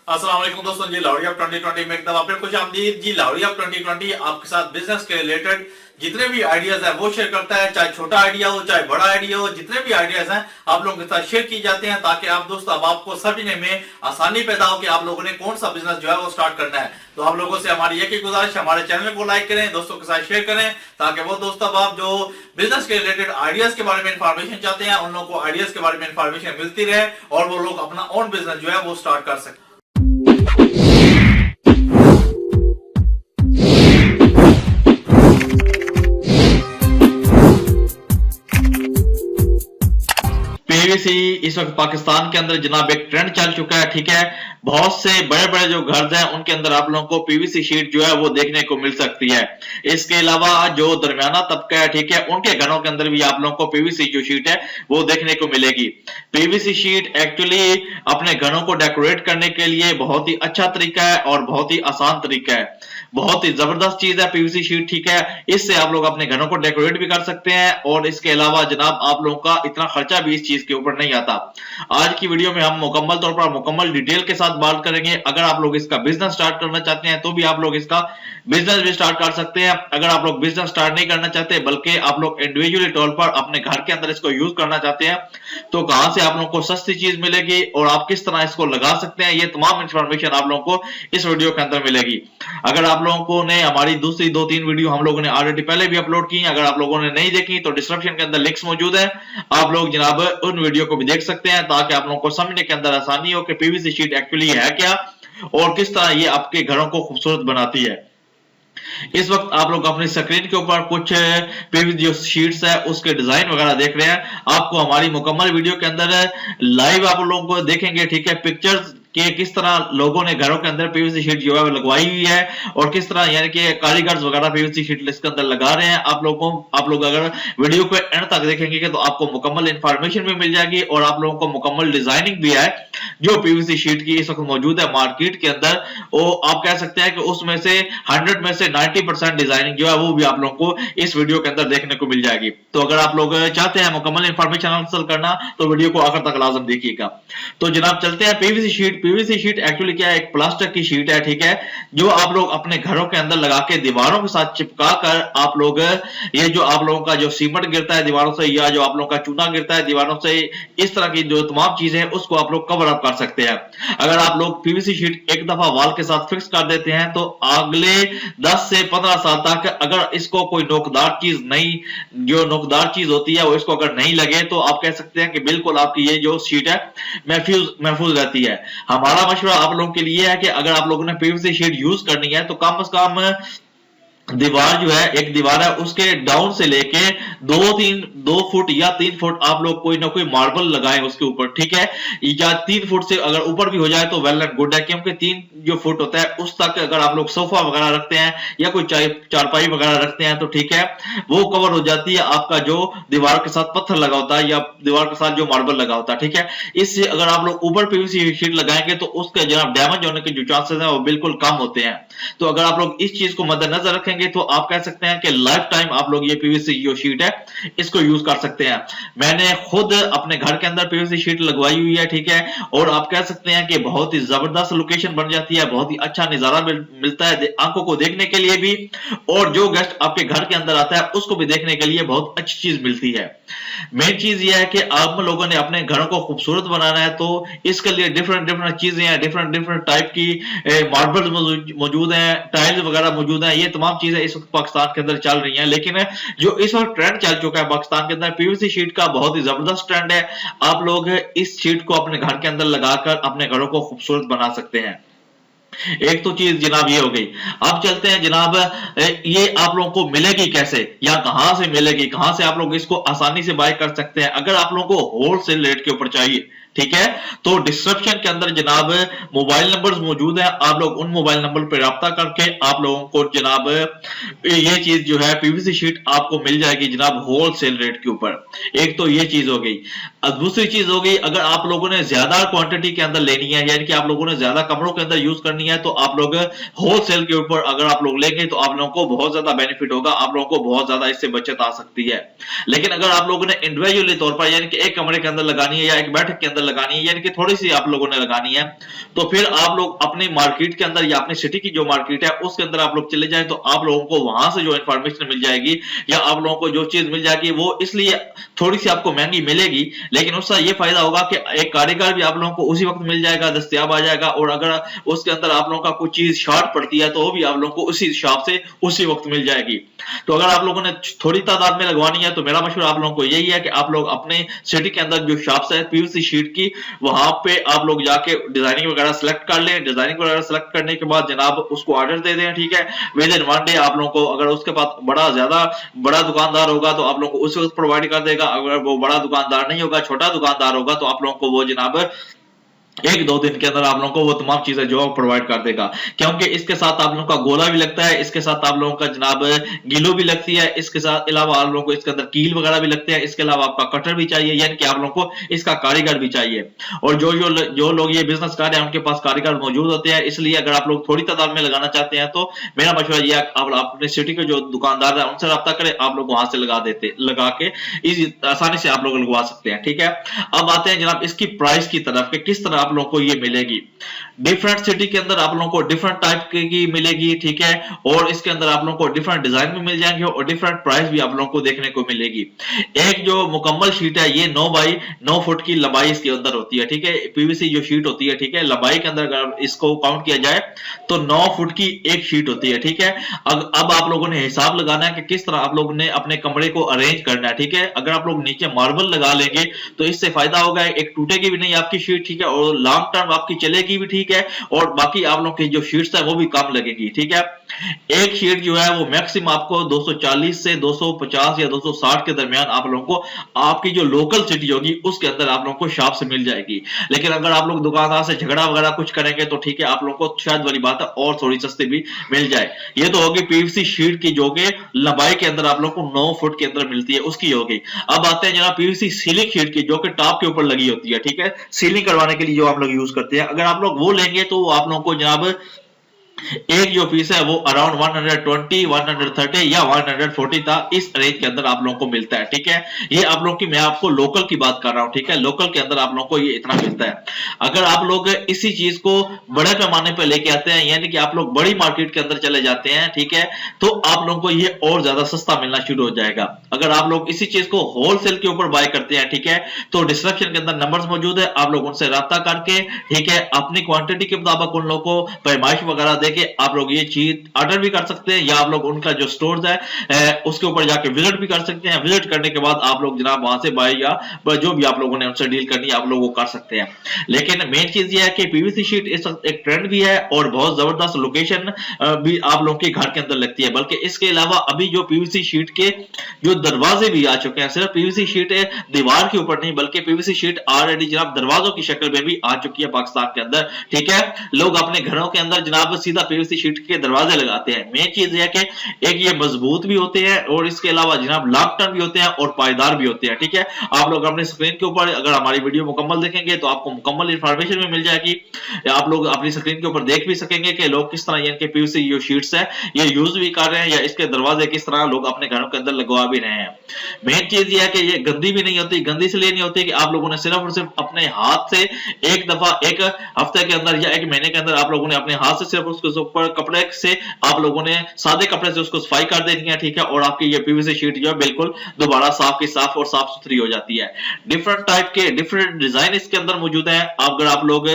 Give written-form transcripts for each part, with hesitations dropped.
अस्सलाम वालेकुम दोस्तों जी, लाहौरी ऑफ 2020 में एकदम आपने खुश आमदीद जी। लाहौरी ऑफ 2020 आपके साथ बिजनेस के रिलेटेड जितने भी आइडियाज हैं वो शेयर करता है, चाहे छोटा आइडिया हो चाहे बड़ा आइडिया हो। जितने भी आइडियाज हैं आप लोगों के साथ शेयर की जाते हैं ताकि आप दोस्तों अब आपको समझने में आसानी पैदा हो कि आप लोगों ने कौन सा बिजनेस जो है वो स्टार्ट करना है। तो आप लोगों से हमारी एक ही गुजारिश, हमारे चैनल को लाइक करें, दोस्तों के साथ शेयर करें ताकि वो दोस्तों अब आप जो बिजनेस के रिलेटेड आइडियाज के बारे में इंफॉर्मेशन चाहते हैं उन लोगों को आइडियाज के बारे में इंफॉर्मेशन मिलती रहे और वो लोग अपना ओन बिजनेस जो है वो स्टार्ट कर सकें। पीवीसी इस वक्त पाकिस्तान के अंदर जनाब एक ट्रेंड चल चुका है, ठीक है। बहुत से बड़े बड़े जो घर हैं उनके अंदर आप लोगों को पीवीसी शीट जो है वो देखने को मिल सकती है। इसके अलावा जो दरमियाना तबका है, ठीक है, उनके घरों के अंदर भी आप लोगों को पीवीसी जो शीट है वो देखने को मिलेगी। पीवीसी शीट एक्चुअली अपने घरों को डेकोरेट करने के लिए बहुत ही अच्छा तरीका है और बहुत ही आसान तरीका है। बहुत ही जबरदस्त चीज है पीवीसी शीट, ठीक है। इससे आप लोग अपने घरों को डेकोरेट भी कर सकते हैं और इसके अलावा जनाब आप लोगों का इतना खर्चा भी इस चीज के ऊपर नहीं आता। आज की वीडियो में हम मुकम्मल तौर पर मुकम्मल डिटेल के साथ बात करेंगे। अगर आप लोग इसका बिजनेस स्टार्ट करना चाहते हैं तो भी आप लोग इसका बिजनेस भी स्टार्ट कर सकते हैं। अगर आप लोग बिजनेस स्टार्ट नहीं करना चाहते बल्कि आप लोग इंडिविजुअली तौर पर अपने घर के अंदर इसको यूज करना चाहते हैं तो कहां से आप लोगों को सस्ती चीज मिलेगी और आप किस तरह इसको लगा सकते हैं, ये तमाम इंफॉर्मेशन आप लोगों को इस वीडियो के अंदर मिलेगी। अगर आप लोगों को ने हमारी दूसरी 2-3 वीडियो हम लोगों ने ऑलरेडी पहले भी अपलोड की, अगर आप लोगों ने नहीं देखी तो डिस्क्रिप्शन के अंदर लिंक्स मौजूद है, आप लोग जनाब उन वीडियो को भी देख सकते हैं ताकि आप लोगों को समझने के अंदर आसानी हो कि पीवीसी शीट एक्चुअली है क्या और किस तरह ये आपके घरों को खूबसूरत बनाती है। इस वक्त आप लोग अपनी स्क्रीन के ऊपर कुछ पीवीसी जो शीट्स है उसके डिजाइन वगैरह देख रहे हैं। आपको हमारी मुकम्मल वीडियो के अंदर लाइव आप लोगों को देखेंगे, ठीक है, पिक्चर्स कि किस तरह लोगों ने घरों के अंदर पीवीसी शीट जो है लगवाई हुई है और किस तरह यानी कि कारीगर्स वगैरह पीवीसी शीट इसके अंदर लगा रहे हैं। आप लोग अगर वीडियो को एंड तक देखेंगे तो आपको मुकम्मल इंफॉर्मेशन भी मिल जाएगी और आप लोगों को मुकम्मल डिजाइनिंग भी है जो पीवीसी शीट की इस वक्त मौजूद है मार्केट के अंदर। वो आप कह सकते हैं कि उसमें से 100 में से 90% डिजाइनिंग जो है वो भी आप लोगों को इस वीडियो के अंदर देखने को मिल जाएगी। तो अगर आप लोग चाहते हैं मुकम्मल इंफॉर्मेशन हासिल करना तो वीडियो को आखिर तक लाजम देखिएगा। तो जनाब चलते हैं PVC sheet. PVC sheet actually क्या है, एक प्लास्टिक की शीट है, ठीक है, जो आप लोग अपने घरों के अंदर लगा के दीवारों के साथ चिपका कर आप लोग ये जो आप लोगों का जो सीमेंट गिरता है दीवारों से या जो आप लोगों का चूना गिरता है दीवारों से, इस तरह की जो तमाम चीजें हैं उसको आप लोग कवर अप कर सकते हैं। अगर आप लोग पीवीसी शीट एक दफा वॉल के साथ फिक्स कर देते हैं तो अगले 10 से 15 साल तक अगर इसको कोई नोकदार चीज नहीं, जो नोकदार चीज होती है वो इसको अगर नहीं लगे तो आप कह सकते हैं कि बिल्कुल आपकी ये जो शीट है महफूज रहती है। हमारा मशवरा आप लोगों के लिए है कि अगर आप लोगों ने पीवीसी शीट यूज करनी है तो कम से कम दीवार जो है, एक दीवार है उसके डाउन से लेके 2 फुट या 3 फुट आप लोग कोई ना कोई मार्बल लगाएं उसके ऊपर, ठीक है, या 3 फुट से अगर ऊपर भी हो जाए तो वेल एंड गुड है, क्योंकि 3 जो फुट होता है उस तक अगर आप लोग सोफा वगैरह रखते हैं या कोई चारपाई वगैरह रखते हैं तो ठीक है वो कवर हो जाती है आपका जो दीवार के साथ पत्थर लगा होता है या दीवार के साथ जो मार्बल लगा होता है, ठीक है। इससे अगर आप लोग ऊपर पीवीसी शीट लगाएंगे तो उसके जनाब डैमेज होने के जो चांसेस हैं वो बिल्कुल कम होते हैं। तो अगर आप लोग इस चीज को मद्देनजर रखेंगे तो आप कह सकते हैं कि लाइफ टाइम आप लोग ये पीवीसी जो शीट है इसको यूज कर सकते हैं। मैंने खुद अपने घर के अंदर पीवीसी शीट लगवाई हुई है, ठीक है, और आप कह सकते हैं कि बहुत ही जबरदस्त लोकेशन बन जाती है, बहुत ही अच्छा नजारा मिलता है आंखों को देखने के लिए भी और जो गेस्ट आपके घर के अंदर आता है उसको भी देखने के लिए बहुत अच्छी चीज मिलती है। मेन चीज यह है कि आप लोगों ने अपने घरों को खूबसूरत बनाना है तो इसके लिए डिफरेंट चीजें हैं, डिफरेंट टाइप की मार्बल्स मौजूद हैं, टाइल्स वगैरह मौजूद हैं, ये तमाम चीजें इस वक्त पाकिस्तान के अंदर चल रही हैं। लेकिन जो इस वक्त ट्रेंड चल चुका है पाकिस्तान के अंदर पीवीसी शीट का बहुत ही जबरदस्त ट्रेंड है। आप लोग इस शीट को अपने घर के अंदर लगाकर अपने घरों को खूबसूरत बना सकते हैं। एक तो चीज जनाब ये हो गई। अब चलते हैं जनाब ये आप लोगों को मिलेगी कैसे या कहां से मिलेगी, कहां से आप लोग इसको आसानी से बाय कर सकते हैं। अगर आप लोगों को होलसेल रेट के ऊपर चाहिए, ठीक है, तो डिस्क्रिप्शन के अंदर जनाब मोबाइल नंबर्स मौजूद हैं, आप लोग उन मोबाइल नंबर पर राब्ता करके आप लोगों को जनाब ये चीज जो है पीवीसी शीट आपको मिल जाएगी जनाब होलसेल रेट के ऊपर। एक तो ये चीज हो गई। दूसरी चीज हो गई, अगर आप लोगों ने ज्यादा क्वांटिटी के अंदर लेनी है यानी कि आप लोगों ने ज्यादा कमरों के अंदर यूज करनी है तो आप लोग होलसेल के ऊपर अगर आप लोग लेंगे तो आप लोगों को बहुत ज्यादा बेनिफिट होगा, आप लोगों को बहुत ज्यादा इससे बचत आ सकती है। लेकिन अगर आप लोगों ने इंडिविजुअली तौर पर यानी कि एक कमरे के अंदर लगानी है या एक बैठक के अंदर लगानी है, यानी कि थोड़ी सी आप लोगों ने लगानी है, तो फिर आप लोग अपनी मार्केट के अंदर या अपनी सिटी की जो मार्केट है उसके अंदर आप लोग चले जाएं, तो आप लोगों को वहां से जो इंफॉर्मेशन मिल जाएगी या आप लोगों को जो चीज मिल जाएगी वो इसलिए थोड़ी सी आपको महंगी मिलेगी, लेकिन उसका ये फायदा होगा कि एक कारीगर भी आप लोगों को उसी वक्त मिल जाएगा, दस्तयाब आ जाएगा, और अगर उसके अंदर आप लोगों का कुछ चीज शॉर्ट पड़ती है तो वो भी आप लोगों को उसी शॉप से उसी वक्त मिल जाएगी। तो अगर आप लोगों ने थोड़ी तादाद में लगवानी है तो मेरा मशवरा आप लोगों को यही है कि आप लोग अपने सिटी के अंदर जो शॉप्स है पीवीसी शीट की, वहां पे आप लोग जाके डिजाइनिंग वगैरह सेलेक्ट कर लें। डिजाइनिंग वगैरह सेलेक्ट करने के बाद जनाब उसको ऑर्डर दे दें, ठीक है। विद इन वन डे आप लोगों को, अगर उसके पास बड़ा दुकानदार होगा तो आप लोगों को उसी वक्त प्रोवाइड कर देगा। अगर वो बड़ा दुकानदार नहीं होगा, छोटा दुकानदार होगा, तो आप लोगों को वो जनाब 1-2 दिन के अंदर आप लोगों को वो तमाम चीजें जो प्रोवाइड कर देगा, क्योंकि इसके साथ आप लोगों का गोला भी लगता है, इसके साथ आप लोगों का जनाब गिलो भी लगती है, इसके साथ अलावा आप लोगों को इसके अंदर कील वगैरह भी लगते हैं, इसके अलावा आपका कटर भी चाहिए, यानी कि आप लोगों को इसका कारीगर भी चाहिए। और जो लोग ये बिजनेस कर रहे हैं उनके पास कारीगर मौजूद होते हैं, इसलिए अगर आप लोग थोड़ी तादाद में लगाना चाहते हैं तो मेरा मशवरा ये आप अपने सिटी के जो दुकानदार है उनसे रब्ता करें, आप लोग वहां से लगा के आसानी से आप लोग लगवा सकते हैं, ठीक है। अब आते हैं जनाब इसकी प्राइस की तरफ कि किस तरह आप लोगों को ये मिलेगी। डिफरेंट सिटी के अंदर आप लोगों को डिफरेंट टाइप की मिलेगी, ठीक है, और इसके अंदर आप लोगों को डिफरेंट डिजाइन भी मिल जाएंगे और डिफरेंट प्राइस भी आप लोगों को देखने को मिलेगी। एक जो मुकम्मल शीट है ये 9 बाई 9 फुट की लंबाई इसके अंदर होती है, ठीक है। पीवीसी जो शीट होती है, ठीक है, लंबाई के अंदर अगर इसको काउंट किया जाए तो 9 फुट की एक शीट होती है, ठीक है। अब आप लोगों ने हिसाब लगाना है कि किस तरह आप लोगों ने अपने कमरे को अरेंज करना है, ठीक है। अगर आप लोग नीचे मार्बल लगा लेंगे तो इससे फायदा होगा, एक टूटेगी भी नहीं आपकी शीट, ठीक है, और लॉन्ग टर्म आपकी चलेगी भी, ठीक है, और बाकी आप लोग की जो शीट्स है वो भी कम लगेगी, ठीक है। एक शीट जो है वो मैक्सिमम आपको 240 से 250 या 260 के दरमियान आप लोगों को आपकी जो लोकल सिटी होगी उसके अंदर आप लोगों को शॉप से मिल जाएगी। लेकिन अगर आप लोग दुकानदार से झगड़ा वगैरह कुछ करेंगे तो ठीक है, आप लोगों को शायद वाली बात है और थोड़ी सस्ती भी मिल जाए। ये तो होगी पीवीसी शीट की जो कि लंबाई के अंदर आप लोग को 9 फुट के अंदर मिलती है, उसकी होगी। अब आते हैं जनाब पीवीसी सीलिंग शीट की जो कि टॉप के ऊपर लगी होती है, ठीक है, सीलिंग करवाने के लिए जो आप लोग यूज करते हैं। अगर आप लोग वो लेंगे तो आप लोगों को जनाब एक जो पीस है वो अराउंड 120, 130 या 140 था, इस रेंज के अंदर आप लोगों को मिलता है, ठीक है। ये आप लोगों की, मैं आपको लोकल की बात कर रहा हूं, ठीक है, लोकल के अंदर आप लोगों को ये इतना मिलता है। अगर आप लोग इसी चीज को बड़े पैमाने पर लेके आते हैं, यानी कि आप लोग बड़ी मार्केट के अंदर चले जाते हैं, ठीक है, तो आप लोगों को ये और ज्यादा सस्ता मिलना शुरू हो जाएगा। अगर आप लोग इसी चीज को होलसेल के ऊपर बाय करते हैं, ठीक है, तो डिस्क्रिप्शन के अंदर नंबर्स मौजूद है, आप लोग उनसे राब्ता करके, ठीक है, अपनी क्वांटिटी के मुताबिक उन लोगों को पैमाइश वगैरह देके आप लोग ये चीज ऑर्डर भी कर सकते हैं, या आप लोग उनका जो स्टोर्स है उसके ऊपर जाके विजिट भी कर सकते हैं। विजिट करने के बाद आप लोग जनाब वहां से बाय या जो भी आप लोगों ने उनसे डील करनी है आप लोग वो कर सकते हैं। लेकिन मेन चीज ये है कि पीवीसी शीट इस एक ट्रेंड भी है और बहुत जबरदस्त लोकेशन भी आप लोग के घर के अंदर लगती है। बल्कि इसके अलावा अभी जो पीवीसी शीट के जो दरवाजे भी आ चुके हैं, सिर्फ पीवीसी शीट है दीवार के ऊपर नहीं बल्कि पीवीसी शीट ऑलरेडी जनाब दरवाजों की शक्ल में भी आ चुकी है पाकिस्तान के अंदर, ठीक है। लोग अपने घरों के अंदर जनाब सीधा पीवीसी शीट के दरवाजे लगाते हैं। मेन चीज यह है कि एक ये मजबूत भी होते हैं और इसके अलावा जनाब लॉन्ग टर्म भी होते हैं और पायदार भी होते हैं, ठीक है। आप लोग अपने स्क्रीन के ऊपर अगर हमारी वीडियो मुकम्मल देखेंगे तो आपको मुकम्मल इंफॉर्मेशन भी मिल जाएगी। आप लोग अपनी स्क्रीन के ऊपर देख भी सकेंगे कि लोग किस तरह इनके पीवीसी जो शीट्स है ये यूज भी कर रहे हैं या इसके दरवाजे किस तरह लोग अपने घरों के अंदर लगवा भी रहे हैं। मेन चीज ये है कि ये गंदी भी नहीं होती। गंदी इसलिए नहीं होती कि आप लोगों ने सिर्फ और सिर्फ अपने हाथ से एक दफा एक हफ्ते के अंदर या एक महीने के अंदर आप लोगों ने अपने हाथ से सिर्फ उसके ऊपर कपड़े से आप लोगों ने सादे कपड़े से उसको सफाई कर देनी है, ठीक है, और आपकी ये पीवीसी शीट जो है बिल्कुल दोबारा साफ की साफ और साफ सुथरी हो जाती है। डिफरेंट टाइप के डिफरेंट डिजाइन इसके अंदर मौजूद है। अगर आप लोग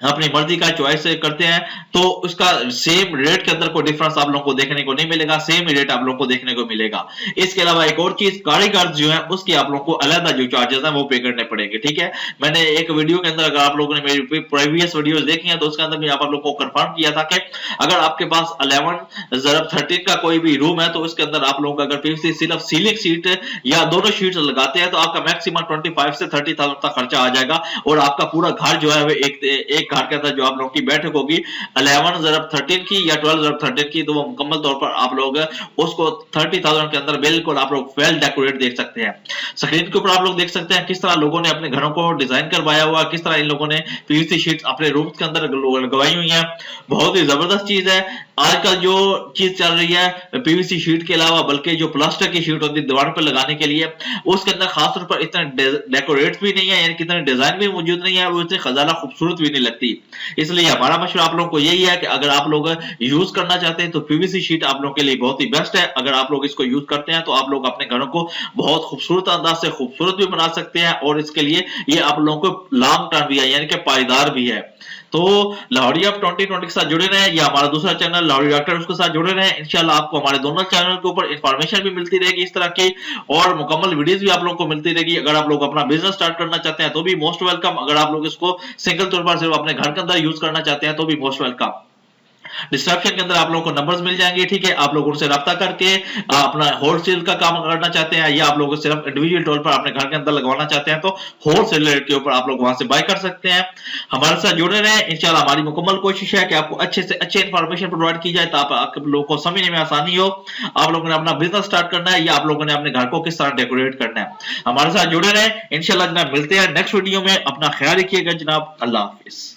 अपनी मर्जी का चॉइस करते हैं तो उसका सेम रेट के अंदर कोई डिफरेंस आप लोगों को देखने को नहीं मिलेगा, सेम रेट आप लोगों को देखने को मिलेगा। इसके अलावा एक और चीज, कारीगर जो है उसकी आप लोगों को अलग जो चार्जेस हैं वो पे करने पड़ेंगे, ठीक है। मैंने एक वीडियो के अंदर, अगर आप लोगों ने मेरी प्रीवियस वीडियोस देखी हैं तो उसके अंदर भी आप लोगों को कंफर्म किया था कि अगर आपके पास 11/13 का कोई भी रूम है तो उसके अंदर आप लोगों का अगर पीवीसी सिर्फ सीलिंग सीट या दोनों शीट लगाते हैं तो आपका मैक्सिमम 25 से 30,000 तक खर्चा आ जाएगा और आपका पूरा घर जो है वो एक घर के अंदर जो आप लोगों की बैठक होगी 11/13 की या 12/13 की, तो वो मुकम्मल तौर पर आप लोग उसको 30,000 के अंदर बिल्कुल आप लोग वेल डेकोरेट देख सकते हैं। स्क्रीन के ऊपर आप लोग देख सकते हैं किस तरह लोगों ने अपने घरों को डिजाइन करवाया हुआ, किस तरह इन लोगों ने पीवीसी शीट्स अपने रूम के अंदर लगवाई हुई हैं। बहुत ही जबरदस्त चीज है। आजकल जो चीज चल रही है पीवीसी शीट के अलावा बल्कि जो प्लास्टर की शीट होती है दीवार पर लगाने के लिए, उसके अंदर खासतौर पर इतना डेकोरेट भी नहीं है, यानी कि इतना डिजाइन भी मौजूद नहीं है, वो इतनी खजाना खूबसूरत भी नहीं लगती। इसलिए हमारा मशवरा आप लोगों को यही है कि अगर आप लोग यूज करना चाहते हैं तो पीवीसी शीट आप लोगों के लिए बहुत ही बेस्ट है। अगर आप लोग इसको यूज करते हैं तो आप लोग अपने घरों को बहुत खूबसूरत अंदाज से खूबसूरत भी बना सकते हैं, और इसके लिए ये आप लोगों को लॉन्ग टर्म भी है, यानी कि पायदार भी है। तो लाहौरी ऑफ 2020 के साथ जुड़े रहें, या हमारा दूसरा चैनल लाहौरी डॉक्टर उसके साथ जुड़े रहें। इंशाल्लाह आपको हमारे दोनों चैनल के ऊपर इंफॉर्मेशन भी मिलती रहेगी इस तरह की, और मुकम्मल वीडियोस भी आप लोगों को मिलती रहेगी। अगर आप लोग अपना बिजनेस स्टार्ट करना चाहते हैं तो भी मोस्ट वेलकम, अगर आप लोग इसको सिंगल तौर पर सिर्फ अपने घर के अंदर यूज करना चाहते हैं तो भी मोस्ट वेलकम। डिस्क्रिप्शन के अंदर आप लोगों को नंबर्स मिल जाएंगे, ठीक है। आप लोग उनसे रब्ता करके अपना होलसेल का काम करना चाहते हैं, या आप लोग सिर्फ इंडिविजुअल तौर पर अपने घर के अंदर लगवाना चाहते हैं तो होलसेल रेट के ऊपर आप लोग वहां से बाय कर सकते हैं। हमारे साथ जुड़े रहें, इंशाल्लाह हमारी मुकम्मल कोशिश है कि आपको अच्छे से अच्छे इंफॉर्मेशन प्रोवाइड की जाए ताकि आप लोगों को समझने में आसानी हो। आप लोगों ने अपना बिजनेस स्टार्ट करना है, या आप लोगों ने अपने घर को किस तरह डेकोरेट करना है। हमारे साथ जुड़े रहें, इंशाल्लाह जनाब मिलते हैं नेक्स्ट वीडियो में। अपना ख्याल रखिएगा जनाब, अल्लाह हाफिज।